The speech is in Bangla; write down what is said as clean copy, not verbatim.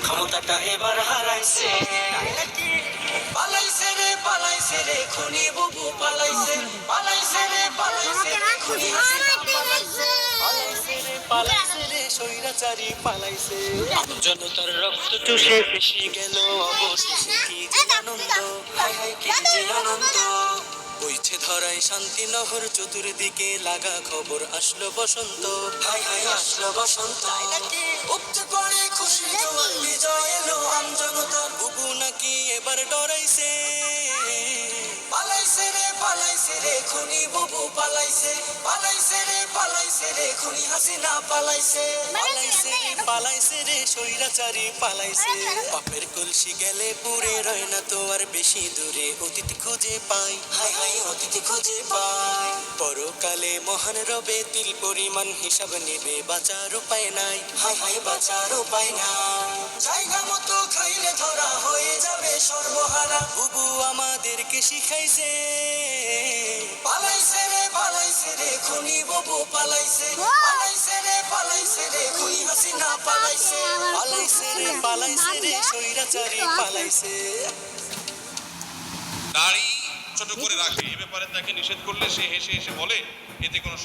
ক্ষমতাটা এবার হারাইছে। পালাইছে রে খুনি বুবু পালাইছে, পালাইছে রে খুনি হাসিনা পালাইছে, পালাইছে রে স্বৈরাচারী পালাইছে। জনতার রক্ত চুষে ফেসে গেল অবশেষে কি যে আনন্দ, হায় হায় কি যে আনন্দ। বইছে ধরায় শান্তি নহর চতুর্দিকে লাগা খবর আসলো বসন্ত, হায় হায় আসলো বসন্ত। উপচে পড়ে খুশি জোয়ার বিজয় এলো আমজনতার, বুবু নাকি এবার ডরাইছে। পালাইছে রে খুনি বুবু পালাইছে, পালাইছে রে খুনি হাসিনা পালাইছে, পালাইছে রে স্বৈরাচারী পালাইছে। পাপের কলসি গেলে পুরে রয় না তো আর বেশি দূরে, অতীত খুঁজে পাই, হায় হায় অতীত খুঁজে পাই। পরকালে মহান রবে তিল পরিমাণ হিসাব নেবে, বাঁচার উপায় নাই, হায় হায় বাঁচার উপায় নাই। জায়গা মতো খাইলে ধরা হয়ে যাবে সর্বহারা, বুবু আমাদেরকে শিখাইছে। পালাইছে রে খুনি বুবু পালাইছে, পালাইছে রে খুনি হাসিনা পালাইছে, পালাইছে রে স্বৈরাচারী পালাইছে। দাড়ি ছোট করে রাখে, এ ব্যাপারে তাকে নিষেধ করলে সে হেসে হেসে বলে এতে কোনো